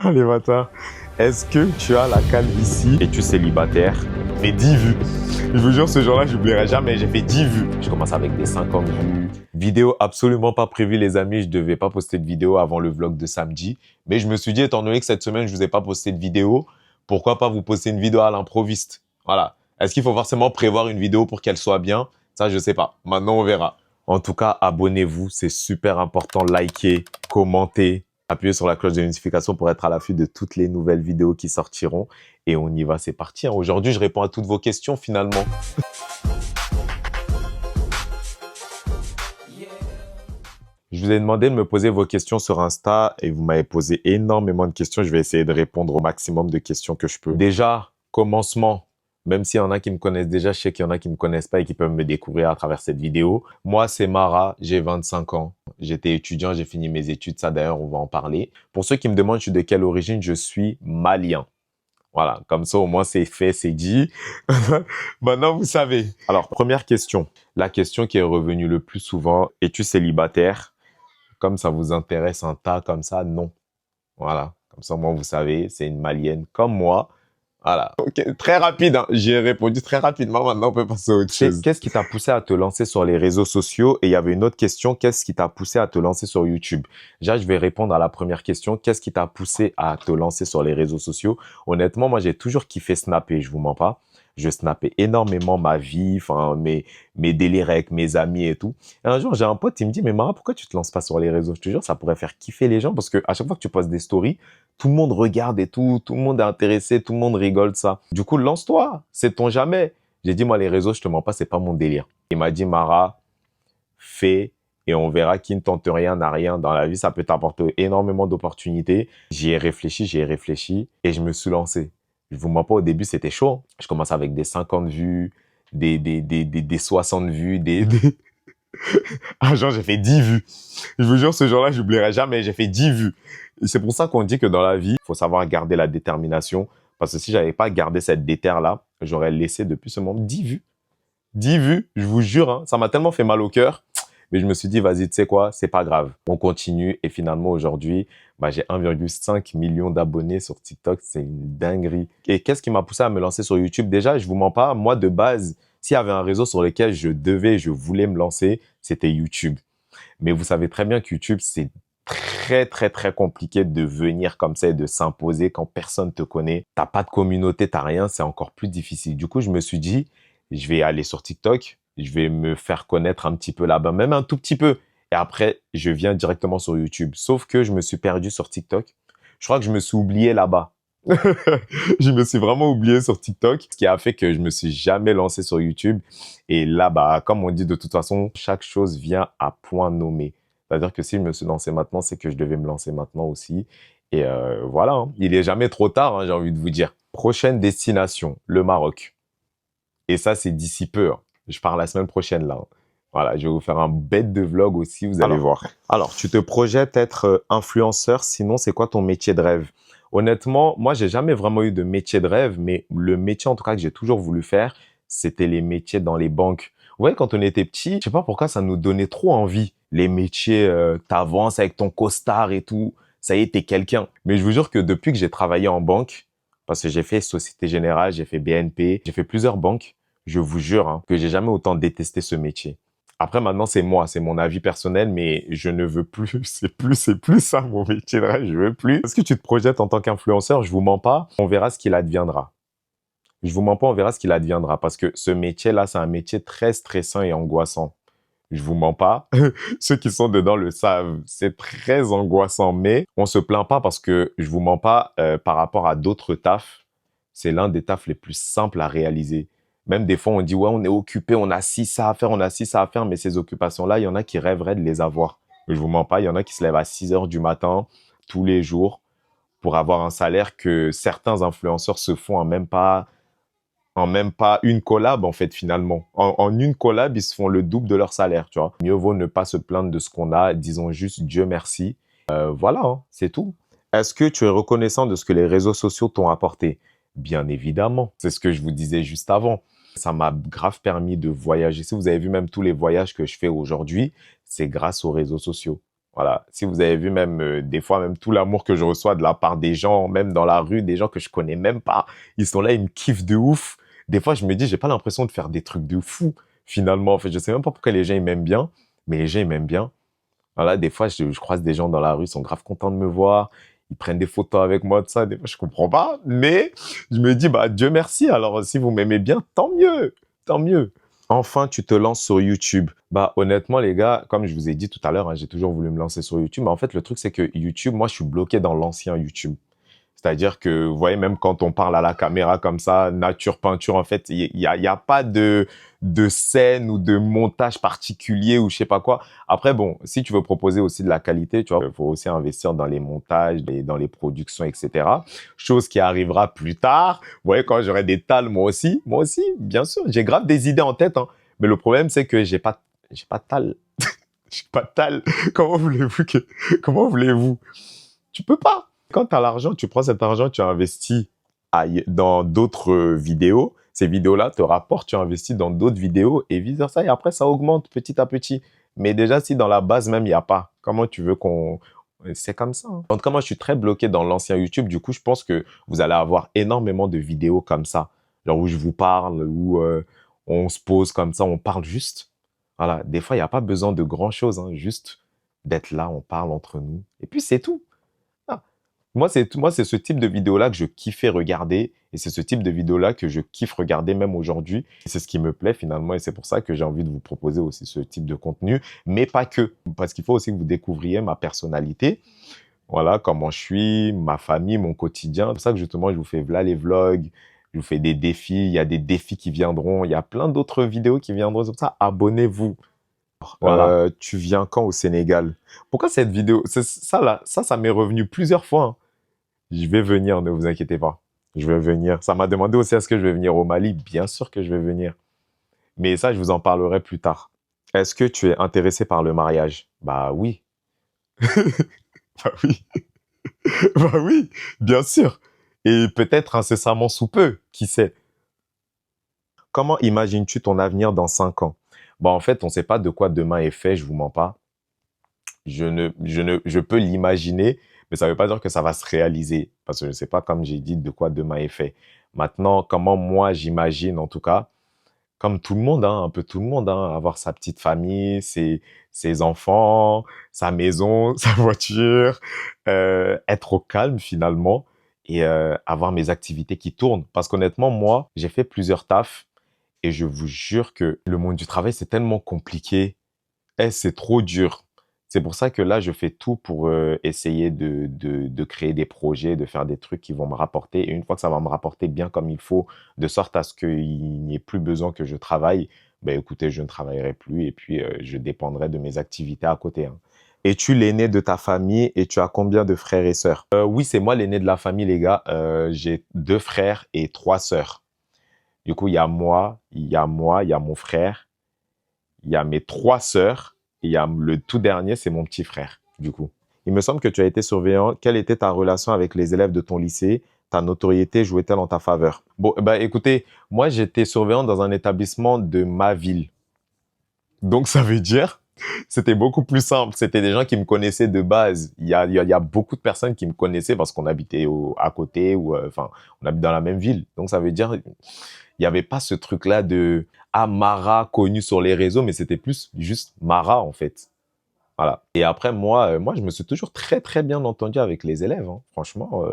Allez, bâtard. Est-ce que tu as la calvitie? Es-tu célibataire? Fait 10 vues. Je vous jure, ce jour-là, j'oublierai jamais. J'ai fait 10 vues. Je commence avec des 50 vues. Vidéo absolument pas prévue, les amis. Je devais pas poster de vidéo avant le vlog de samedi. Mais je me suis dit, étant donné que cette semaine, je vous ai pas posté de vidéo, pourquoi pas vous poster une vidéo à l'improviste? Voilà. Est-ce qu'il faut forcément prévoir une vidéo pour qu'elle soit bien? Ça, je sais pas. Maintenant, on verra. En tout cas, abonnez-vous. C'est super important. Likez, commentez. Appuyez sur la cloche de notification pour être à l'affût de toutes les nouvelles vidéos qui sortiront. Et on y va, c'est parti. Aujourd'hui, je réponds à toutes vos questions finalement. Je vous ai demandé de me poser vos questions sur Insta et vous m'avez posé énormément de questions. Je vais essayer de répondre au maximum de questions que je peux. Déjà, commencement. Même s'il y en a qui me connaissent déjà, je sais qu'il y en a qui me connaissent pas et qui peuvent me découvrir à travers cette vidéo. Moi, c'est Mara, j'ai 25 ans. J'étais étudiant, j'ai fini mes études. Ça, d'ailleurs, on va en parler. Pour ceux qui me demandent je suis de quelle origine, je suis malien. Voilà, comme ça, au moins, c'est fait, c'est dit. Maintenant, vous savez. Alors, première question. La question qui est revenue le plus souvent, es-tu célibataire? Comme ça vous intéresse un tas comme ça, non. Voilà, comme ça, moi, vous savez, c'est une malienne comme moi. Voilà. Ok, très rapide, hein. J'ai répondu très rapidement. Maintenant, on peut passer à autre chose. Qu'est-ce qui t'a poussé à te lancer sur les réseaux sociaux? Et il y avait une autre question. Qu'est-ce qui t'a poussé à te lancer sur YouTube? Déjà, je vais répondre à la première question. Qu'est-ce qui t'a poussé à te lancer sur les réseaux sociaux? Honnêtement, moi, j'ai toujours kiffé snapper. Je vous mens pas. Je snappais énormément ma vie, enfin, mes délires avec mes amis et tout. Et un jour, j'ai un pote, il me dit, mais Mara, pourquoi tu te lances pas sur les réseaux? Je te jure, ça pourrait faire kiffer les gens parce que à chaque fois que tu postes des stories, tout le monde regarde et tout le monde est intéressé, tout le monde rigole de ça. Du coup, lance-toi, sait-on jamais. J'ai dit, moi, les réseaux, je te mens pas, c'est pas mon délire. Il m'a dit, Mara, fais et on verra qui ne tente rien n'a rien dans la vie. Ça peut t'apporter énormément d'opportunités. J'y ai réfléchi et je me suis lancé. Je vous mens pas, au début, c'était chaud. Je commence avec des 50 vues, des 60 vues, Ah, genre, j'ai fait 10 vues. Je vous jure, ce jour-là, j'oublierai jamais. J'ai fait 10 vues. Et c'est pour ça qu'on dit que dans la vie, il faut savoir garder la détermination. Parce que si j'avais pas gardé cette déter-là, j'aurais laissé depuis ce moment 10 vues. 10 vues, je vous jure, hein, ça m'a tellement fait mal au cœur. Mais je me suis dit, vas-y, tu sais quoi, c'est pas grave. On continue. Et finalement, aujourd'hui, j'ai 1,5 million d'abonnés sur TikTok. C'est une dinguerie. Et qu'est-ce qui m'a poussé à me lancer sur YouTube? Déjà, je vous mens pas, moi, de base, s'il y avait un réseau sur lequel je voulais me lancer, c'était YouTube. Mais vous savez très bien que YouTube, c'est très compliqué de venir comme ça et de s'imposer quand personne te connaît. T'as pas de communauté, t'as rien, c'est encore plus difficile. Du coup, je me suis dit, je vais aller sur TikTok, je vais me faire connaître un petit peu là-bas, même un tout petit peu. Et après, je viens directement sur YouTube. Sauf que je me suis perdu sur TikTok. Je crois que je me suis oublié là-bas. Je me suis vraiment oublié sur TikTok, ce qui a fait que je me suis jamais lancé sur YouTube. Et là, comme on dit de toute façon, chaque chose vient à point nommé. C'est-à-dire que si je me suis lancé maintenant, c'est que je devais me lancer maintenant aussi. Et voilà, hein. Il est jamais trop tard, hein, j'ai envie de vous dire. Prochaine destination, le Maroc. Et ça, c'est d'ici peu, hein. Je pars la semaine prochaine là, hein. Voilà, je vais vous faire un bête de vlog aussi, vous allez voir. Alors, tu te projettes être influenceur, sinon c'est quoi ton métier de rêve? Honnêtement, moi, j'ai jamais vraiment eu de métier de rêve, mais le métier en tout cas que j'ai toujours voulu faire, c'était les métiers dans les banques. Vous voyez, quand on était petit, je sais pas pourquoi ça nous donnait trop envie. Les métiers, t'avances avec ton costard et tout, ça y est, t'es quelqu'un. Mais je vous jure que depuis que j'ai travaillé en banque, parce que j'ai fait Société Générale, j'ai fait BNP, j'ai fait plusieurs banques, je vous jure, hein, que j'ai jamais autant détesté ce métier. Après, maintenant, c'est moi, c'est mon avis personnel, mais je ne veux plus, c'est plus ça mon métier de rêve, je veux plus. Est-ce que tu te projettes en tant qu'influenceur? Je vous mens pas, on verra ce qu'il adviendra. Je vous mens pas, on verra ce qu'il adviendra, parce que ce métier-là, c'est un métier très stressant et angoissant. Je vous mens pas, ceux qui sont dedans le savent, c'est très angoissant, mais on se plaint pas parce que, je vous mens pas, par rapport à d'autres tafs, c'est l'un des tafs les plus simples à réaliser. Même des fois, on dit, ouais, on est occupé, on a ci, ça à faire, on a ci, ça à faire, mais ces occupations-là, il y en a qui rêveraient de les avoir. Je vous mens pas, il y en a qui se lèvent à 6 heures du matin, tous les jours, pour avoir un salaire que certains influenceurs se font en même pas une collab, en fait, finalement. En une collab, ils se font le double de leur salaire, tu vois. Mieux vaut ne pas se plaindre de ce qu'on a, disons juste Dieu merci. Voilà, hein, c'est tout. Est-ce que tu es reconnaissant de ce que les réseaux sociaux t'ont apporté? Bien évidemment. C'est ce que je vous disais juste avant. Ça m'a grave permis de voyager. Si vous avez vu même tous les voyages que je fais aujourd'hui, c'est grâce aux réseaux sociaux. Voilà, si vous avez vu même des fois, même tout l'amour que je reçois de la part des gens, même dans la rue, des gens que je connais même pas, ils sont là, ils me kiffent de ouf. Des fois, je me dis, j'ai pas l'impression de faire des trucs de fou, finalement. En fait, je sais même pas pourquoi les gens, ils m'aiment bien, mais les gens, ils m'aiment bien. Voilà, des fois, je croise des gens dans la rue, ils sont grave contents de me voir, ils prennent des photos avec moi, tout ça. Des fois, je comprends pas, mais je me dis, bah, Dieu merci. Alors, si vous m'aimez bien, tant mieux, tant mieux. Enfin, tu te lances sur YouTube. Bah, honnêtement, les gars, comme je vous ai dit tout à l'heure, hein, j'ai toujours voulu me lancer sur YouTube. Mais en fait, le truc, c'est que YouTube, moi, je suis bloqué dans l'ancien YouTube. C'est-à-dire que, vous voyez, même quand on parle à la caméra comme ça, nature, peinture, en fait, il y a pas de scène ou de montage particulier ou je sais pas quoi. Après, bon, si tu veux proposer aussi de la qualité, tu vois, il faut aussi investir dans les montages, dans les productions, etc. Chose qui arrivera plus tard. Vous voyez, quand j'aurai des tales, moi aussi, bien sûr, j'ai grave des idées en tête, hein. Mais le problème, c'est que j'ai pas de tal. J'ai pas de tal. Comment voulez-vous? Tu peux pas. Quand tu as l'argent, tu prends cet argent, tu investis dans d'autres vidéos. Ces vidéos-là te rapportent, tu investis dans d'autres vidéos et vice versa. Et après, ça augmente petit à petit. Mais déjà, si dans la base même, il n'y a pas, comment tu veux qu'on... C'est comme ça, hein. En tout cas, moi, je suis très bloqué dans l'ancien YouTube. Du coup, je pense que vous allez avoir énormément de vidéos comme ça. Genre où je vous parle, où on se pose comme ça, on parle juste. Voilà. Des fois, il n'y a pas besoin de grand-chose, hein. Juste d'être là, on parle entre nous. Et puis, c'est tout. Ah. Moi, c'est ce type de vidéo-là que je kiffais regarder et c'est ce type de vidéo-là que je kiffe regarder même aujourd'hui. C'est ce qui me plaît finalement et c'est pour ça que j'ai envie de vous proposer aussi ce type de contenu, mais pas que. Parce qu'il faut aussi que vous découvriez ma personnalité, voilà, comment je suis, ma famille, mon quotidien. C'est pour ça que justement, je vous fais là les vlogs, je vous fais des défis, il y a des défis qui viendront, il y a plein d'autres vidéos qui viendront. Comme ça, abonnez-vous. Voilà. Tu viens quand au Sénégal? Pourquoi cette vidéo? Ça là, ça m'est revenu plusieurs fois, hein. Je vais venir, ne vous inquiétez pas. Je vais venir. Ça m'a demandé aussi est-ce que je vais venir au Mali. Bien sûr que je vais venir. Mais ça, je vous en parlerai plus tard. Est-ce que tu es intéressé par le mariage? Bah oui. Bah oui. Bah oui, bien sûr. Et peut-être incessamment sous peu, qui sait. Comment imagines-tu ton avenir dans 5 ans? Bah en fait, on ne sait pas de quoi demain est fait, je vous mens pas. Je peux l'imaginer, mais ça ne veut pas dire que ça va se réaliser. Parce que je ne sais pas, comme j'ai dit, de quoi demain est fait. Maintenant, comment moi j'imagine, en tout cas, comme tout le monde, hein, un peu tout le monde, hein, avoir sa petite famille, ses enfants, sa maison, sa voiture, être au calme finalement et avoir mes activités qui tournent. Parce qu'honnêtement, moi, j'ai fait plusieurs tafs et je vous jure que le monde du travail, c'est tellement compliqué. C'est trop dur. C'est pour ça que là, je fais tout pour essayer de créer des projets, de faire des trucs qui vont me rapporter. Et une fois que ça va me rapporter bien comme il faut, de sorte à ce qu'il n'y ait plus besoin que je travaille, ben écoutez, je ne travaillerai plus et puis je dépendrai de mes activités à côté, hein. Es-tu l'aîné de ta famille et tu as combien de frères et sœurs? Oui, c'est moi l'aîné de la famille, les gars. J'ai 2 frères et 3 sœurs. Du coup, il y a mon frère, il y a mes 3 sœurs, et il y a le tout dernier, c'est mon petit frère, du coup. Il me semble que tu as été surveillant. Quelle était ta relation avec les élèves de ton lycée? Ta notoriété jouait-elle en ta faveur? Bon, bah écoutez, moi j'étais surveillant dans un établissement de ma ville. Donc ça veut dire, c'était beaucoup plus simple. C'était des gens qui me connaissaient de base. Il y a beaucoup de personnes qui me connaissaient parce qu'on habitait à côté ou enfin, on habite dans la même ville. Donc ça veut dire, il n'y avait pas ce truc-là de ah, Mara connu sur les réseaux, mais c'était plus juste Mara en fait. Voilà. Et après, moi, je me suis toujours très, très bien entendu avec les élèves, hein. Franchement,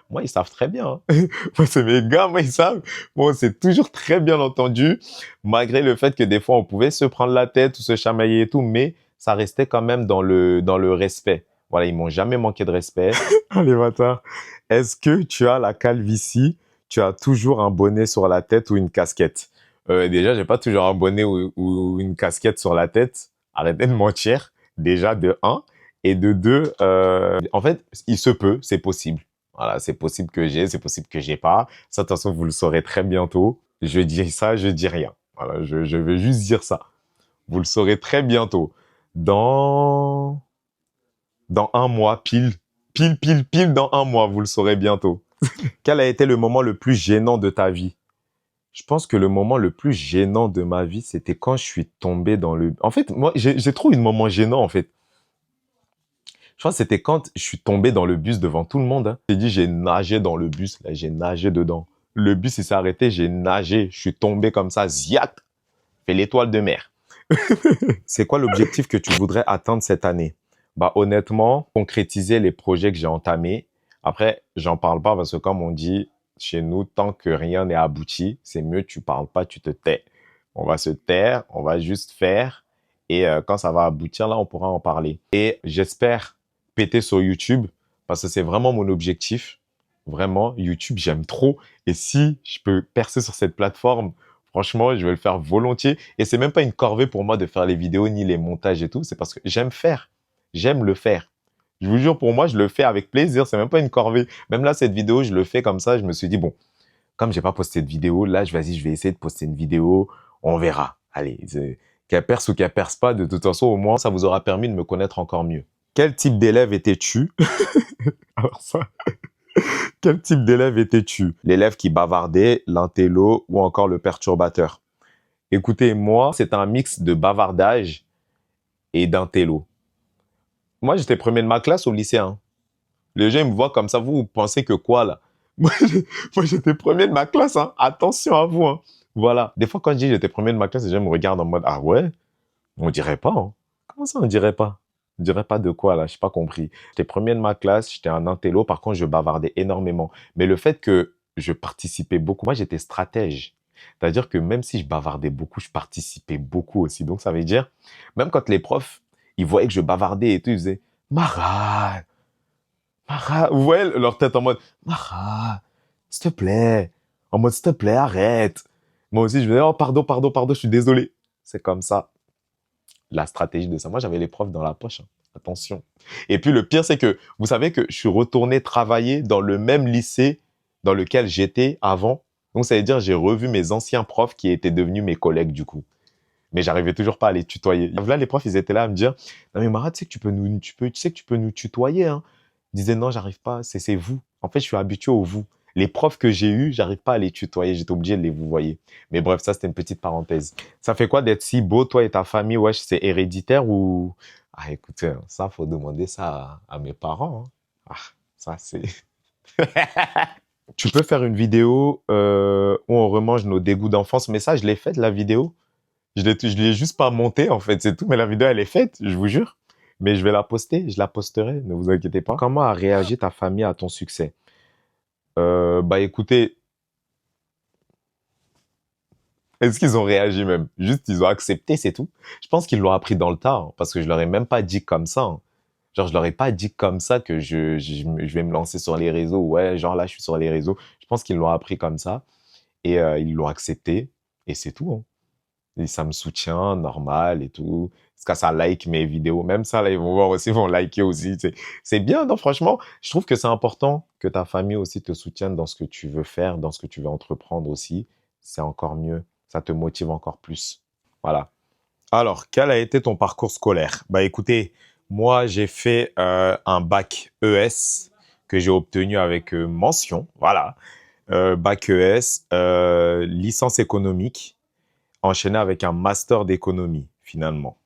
moi, ils savent très bien, hein. Moi, c'est mes gars, moi, ils savent. Moi, on s'est toujours très bien entendu, malgré le fait que des fois, on pouvait se prendre la tête ou se chamailler et tout, mais ça restait quand même dans le respect. Voilà, ils m'ont jamais manqué de respect. Allez, bâtard. Est-ce que tu as la calvitie? Tu as toujours un bonnet sur la tête ou une casquette? Déjà, j'ai pas toujours un bonnet ou une casquette sur la tête. Arrêtez de mentir. Déjà, de un. Et de deux, en fait, il se peut, c'est possible. Voilà, c'est possible que j'ai, c'est possible que j'ai pas. Ça, de toute façon, vous le saurez très bientôt. Je dis ça, je dis rien. Voilà, je vais juste dire ça. Vous le saurez très bientôt. Dans, dans un mois, pile dans un mois, vous le saurez bientôt. Quel a été le moment le plus gênant de ta vie? Je pense que le moment le plus gênant de ma vie, c'était quand je suis tombé dans le... En fait, moi, j'ai trop eu de moments gênants, en fait. Je crois que c'était quand je suis tombé dans le bus devant tout le monde. Hein. J'ai dit, j'ai nagé dans le bus, là, j'ai nagé dedans. Le bus, il s'est arrêté, j'ai nagé, je suis tombé comme ça, ziac, fait l'étoile de mer. C'est quoi l'objectif que tu voudrais atteindre cette année? Bah, honnêtement, concrétiser les projets que j'ai entamés. Après, j'en parle pas parce que comme on dit chez nous, tant que rien n'est abouti, c'est mieux tu parles pas, tu te tais. On va se taire, on va juste faire et quand ça va aboutir, là, on pourra en parler. Et j'espère péter sur YouTube parce que c'est vraiment mon objectif. Vraiment, YouTube, j'aime trop. Et si je peux percer sur cette plateforme, franchement, je vais le faire volontiers. Et c'est même pas une corvée pour moi de faire les vidéos ni les montages et tout. C'est parce que j'aime faire. J'aime le faire. Je vous jure, pour moi, je le fais avec plaisir. C'est même pas une corvée. Même là, cette vidéo, je le fais comme ça. Je me suis dit, bon, comme j'ai pas posté de vidéo, là, vas-y, je vais essayer de poster une vidéo. On verra. Allez, qu'elle perce ou qu'elle perce pas, de toute façon, au moins, ça vous aura permis de me connaître encore mieux. Quel type d'élève étais-tu? Alors ça, quel type d'élève étais-tu? L'élève qui bavardait, l'intello ou encore le perturbateur? Écoutez, moi, c'est un mix de bavardage et d'intello. Moi, j'étais premier de ma classe au lycée. Hein. Les gens ils me voient comme ça. Vous pensez que quoi, là? Moi, j'étais premier de ma classe. Hein. Attention à vous. Hein. Voilà. Des fois, quand je dis j'étais premier de ma classe, les gens me regardent en mode « Ah ouais? On dirait pas. Hein. Comment ça, on dirait pas? On dirait pas de quoi, là? Je n'ai pas compris. J'étais premier de ma classe. J'étais un intello. Par contre, je bavardais énormément. Mais le fait que je participais beaucoup, moi, j'étais stratège. C'est-à-dire que même si je bavardais beaucoup, je participais beaucoup aussi. Donc, ça veut dire, même quand les profs, ils voyaient que je bavardais et tout, ils disaient « Mara, Mara. » Vous voyez leur tête en mode « Mara, s'il te plaît. » En mode « S'il te plaît, arrête. » Moi aussi, je me disais « Oh, pardon, pardon, pardon, je suis désolé. » C'est comme ça. La stratégie de ça. Moi, j'avais les profs dans la poche. Hein. Attention. Et puis, le pire, c'est que vous savez que je suis retourné travailler dans le même lycée dans lequel j'étais avant. Donc, ça veut dire j'ai revu mes anciens profs qui étaient devenus mes collègues, du coup. Mais j'arrivais toujours pas à les tutoyer. Là, les profs, ils étaient là à me dire « Non, mais Marat, tu sais que tu peux nous tutoyer. Hein. » Ils disaient « Non, j'arrive pas. C'est vous. En fait, je suis habitué au vous. Les profs que j'ai eus, j'arrive pas à les tutoyer. J'étais obligé de les vous voyer. Mais bref, ça, c'était une petite parenthèse. Ça fait quoi d'être si beau, toi et ta famille? Wesh, c'est héréditaire ou... Ah, écoutez, ça, faut demander ça à mes parents. Hein. Ah, ça, c'est... Tu peux faire une vidéo où on remange nos dégoûts d'enfance. Mais ça, je l'ai faite, la vidéo. Je l'ai juste pas montée, en fait, c'est tout. Mais la vidéo, elle est faite, je vous jure. Mais je vais la poster, je la posterai, ne vous inquiétez pas. Comment a réagi ta famille à ton succès? Bah écoutez, est-ce qu'ils ont réagi même? Juste, ils ont accepté, c'est tout. Je pense qu'ils l'ont appris dans le tas, hein, parce que je leur ai même pas dit comme ça. Hein. Genre, je leur ai pas dit comme ça que je vais me lancer sur les réseaux. Ouais, genre là, je suis sur les réseaux. Je pense qu'ils l'ont appris comme ça et ils l'ont accepté et c'est tout. Hein. Et ça me soutient, normal et tout. Parce que ça like mes vidéos. Même ça, là, ils vont voir aussi, ils vont liker aussi. C'est bien, non, franchement. Je trouve que c'est important que ta famille aussi te soutienne dans ce que tu veux faire, dans ce que tu veux entreprendre aussi. C'est encore mieux. Ça te motive encore plus. Voilà. Alors, quel a été ton parcours scolaire? Bah écoutez, moi, j'ai fait un bac ES que j'ai obtenu avec mention. Voilà. Bac ES, licence économique enchaîné avec un master d'économie, finalement.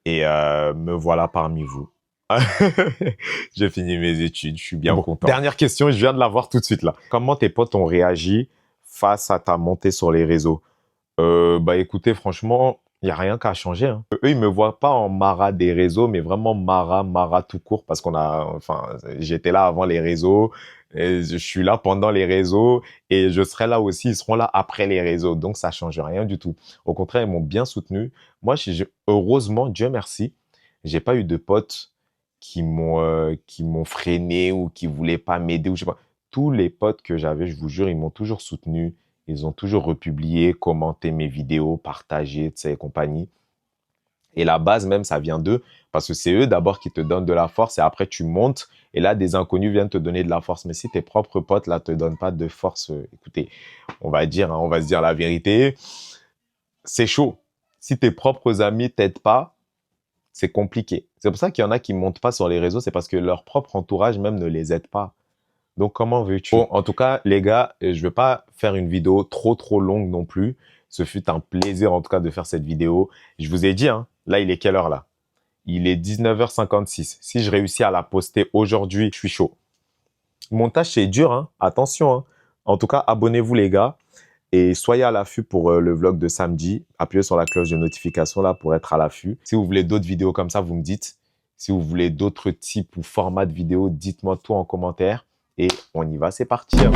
Et me voilà parmi vous. J'ai fini mes études, je suis bien content. Dernière question, je viens de la voir tout de suite là. Comment tes potes ont réagi face à ta montée sur les réseaux? Bah écoutez, franchement, il n'y a rien qu'à changer. Hein. Eux, ils me voient pas en Mara des réseaux, mais vraiment Mara tout court, parce j'étais là avant les réseaux, et je suis là pendant les réseaux, et je serai là aussi, ils seront là après les réseaux. Donc, ça change rien du tout. Au contraire, ils m'ont bien soutenu. Moi, heureusement, Dieu merci, j'ai pas eu de potes qui m'ont freiné ou qui voulaient pas m'aider ou je sais pas. Tous les potes que j'avais, je vous jure, ils m'ont toujours soutenu. Ils ont toujours republié, commenté mes vidéos, partagé, tu sais, et compagnie. Et la base même, ça vient d'eux, parce que c'est eux d'abord qui te donnent de la force et après tu montes. Et là, des inconnus viennent te donner de la force. Mais si tes propres potes, là, te donnent pas de force, écoutez, on va se dire la vérité, c'est chaud. Si tes propres amis t'aident pas, c'est compliqué. C'est pour ça qu'il y en a qui montent pas sur les réseaux, c'est parce que leur propre entourage même ne les aide pas. Donc, comment veux-tu? Bon, en tout cas, les gars, je ne vais pas faire une vidéo trop longue non plus. Ce fut un plaisir, en tout cas, de faire cette vidéo. Je vous ai dit, hein, là, il est quelle heure, là? Il est 19h56. Si je réussis à la poster aujourd'hui, je suis chaud. Montage, c'est dur, hein. Attention, hein. En tout cas, abonnez-vous les gars et soyez à l'affût pour le vlog de samedi. Appuyez sur la cloche de notification là pour être à l'affût. Si vous voulez d'autres vidéos comme ça, vous me dites. Si vous voulez d'autres types ou formats de vidéos, dites-moi tout en commentaire. Et on y va, c'est parti, hein.